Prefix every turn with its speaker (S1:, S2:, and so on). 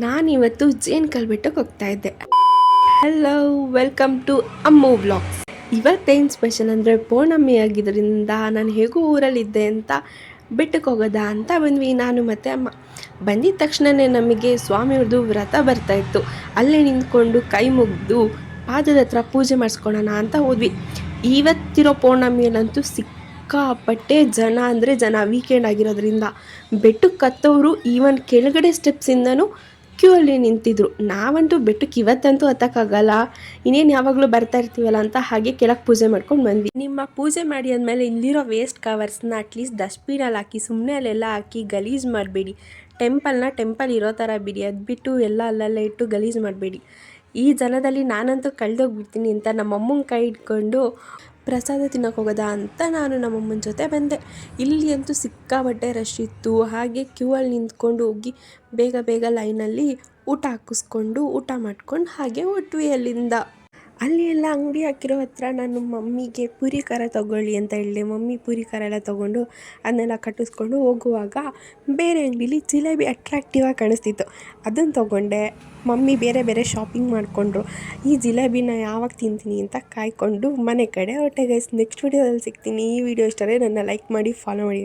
S1: ನಾನಿವತ್ತು ಜೇನ್ ಬೆಟ್ಟಕ್ಕೆ ಹೋಗ್ತಾ ಇದ್ದೆ. Hello, welcome to Ammu vlogs. ಇವತ್ತೇನು ಸ್ಪೆಷಲ್ ಅಂದರೆ ಪೌರ್ಣಮಿ ಆಗಿದ್ದರಿಂದ ನಾನು ಹೇಗೂ ಊರಲ್ಲಿದ್ದೆ ಅಂತ ಬೆಟ್ಟಕ್ಕೆ ಹೋಗೋದಾ ಅಂತ ಬಂದ್ವಿ ನಾನು ಮತ್ತು ಅಮ್ಮ. ಬಂದಿದ ತಕ್ಷಣವೇ ನಮಗೆ ಸ್ವಾಮಿಯವ್ರದ್ದು ವ್ರತ ಬರ್ತಾಯಿತ್ತು. ಅಲ್ಲೇ ನಿಂತ್ಕೊಂಡು ಕೈ ಮುಗಿದು ಪಾದದ ಹತ್ರ ಪೂಜೆ ಮಾಡಿಸ್ಕೊಳ್ಳೋಣ ಅಂತ ಹೋದ್ವಿ. ಇವತ್ತಿರೋ ಪೌರ್ಣಮಿಯಲ್ಲಂತೂ ಸಿಕ್ಕಾಪಟ್ಟೆ ಜನ ಅಂದರೆ ಜನ. ವೀಕೆಂಡ್ ಆಗಿರೋದ್ರಿಂದ ಬೆಟ್ಟಕ್ಕೆ ಹತ್ತೋರು ಈವನ್ ಕೆಳಗಡೆ ಸ್ಟೆಪ್ಸಿಂದನೂ ಕ್ಯೂ ಅಲ್ಲಿ ನಿಂತಿದ್ರು. ನಾವಂತೂ ಬೆಟ್ಟಕ್ಕೆ ಇವತ್ತಂತೂ ಹತ್ತಕ್ಕಾಗಲ್ಲ, ಇನ್ನೇನು ಯಾವಾಗಲೂ ಬರ್ತಾ ಇರ್ತೀವಲ್ಲ ಅಂತ ಹಾಗೆ ಕೆಳಗೆ ಪೂಜೆ ಮಾಡ್ಕೊಂಡು ಬಂದ್ವಿ. ನಿಮ್ಮ ಪೂಜೆ ಮಾಡಿ ಆದಮೇಲೆ ಇಲ್ಲಿರೋ ವೇಸ್ಟ್ ಕವರ್ಸ್ನ ಅಟ್ಲೀಸ್ಟ್ ಡಸ್ಟ್ಬಿನಲ್ಲಿ ಹಾಕಿ, ಸುಮ್ಮನೆ ಅಲ್ಲೆಲ್ಲ ಹಾಕಿ ಗಲೀಜು ಮಾಡಬೇಡಿ. ಟೆಂಪಲ್ ಇರೋ ಥರ ಬಿಡಿ, ಅದು ಬಿಟ್ಟು ಎಲ್ಲ ಅಲ್ಲೆಲ್ಲ ಇಟ್ಟು ಗಲೀಜು ಮಾಡಬೇಡಿ. ಈ ಜನದಲ್ಲಿ ನಾನಂತೂ ಕಳೆದೋಗ್ಬಿಡ್ತೀನಿ ಅಂತ ನಮ್ಮಮ್ಮನ ಕೈ ಹಿಡ್ಕೊಂಡು ಪ್ರಸಾದ ತಿನ್ನೋಕೆ ಹೋಗೋದಾ ಅಂತ ನಾನು ನಮ್ಮಮ್ಮನ ಜೊತೆ ಬಂದೆ. ಇಲ್ಲಿ ಅಂತೂ ಸಿಕ್ಕಾಪಟ್ಟೆ ರಶ್ ಇತ್ತು. ಹಾಗೆ ಕ್ಯೂ ಅಲ್ಲಿ ನಿಂತ್ಕೊಂಡು ಹೋಗಿ ಬೇಗ ಲೈನಲ್ಲಿ ಊಟ ಹಾಕಿಸ್ಕೊಂಡು ಊಟ ಮಾಡ್ಕೊಂಡು ಹಾಗೆ ಹೊಟ್ವಿ ಅಲ್ಲಿಂದ. ಅಲ್ಲಿ ಎಲ್ಲ ಅಂಗಡಿ ಹಾಕಿರೋ ಹತ್ರ ನಾನು ಮಮ್ಮಿಗೆ ಪೂರಿ ಖಾರ ತೊಗೊಳ್ಳಿ ಅಂತ ಹೇಳಿದೆ. ಮಮ್ಮಿ ಪೂರಿ ಖಾರ ಎಲ್ಲ ತೊಗೊಂಡು ಅದನ್ನೆಲ್ಲ ಕಟ್ಟಿಸ್ಕೊಂಡು ಹೋಗುವಾಗ ಬೇರೆ ಅಂಗಡೀಲಿ ಜಿಲೇಬಿ ಅಟ್ರಾಕ್ಟಿವಾಗಿ ಕಾಣಿಸ್ತಿತ್ತು, ಅದನ್ನು ತೊಗೊಂಡೆ. ಮಮ್ಮಿ ಬೇರೆ ಶಾಪಿಂಗ್ ಮಾಡಿಕೊಂಡ್ರು. ಈ ಜಿಲೇಬಿನ ಯಾವಾಗ ತಿಂತೀನಿ ಅಂತ ಕಾಯ್ಕೊಂಡು ಮನೆ ಕಡೆ ಹೊರಟೆ ಗೈಸ್. ನೆಕ್ಸ್ಟ್ ವೀಡಿಯೋದಲ್ಲಿ ಸಿಗ್ತೀನಿ. ಈ ವಿಡಿಯೋ ಇಷ್ಟ ಆದರೆ ನನ್ನ ಲೈಕ್ ಮಾಡಿ, ಫಾಲೋ ಮಾಡಿ.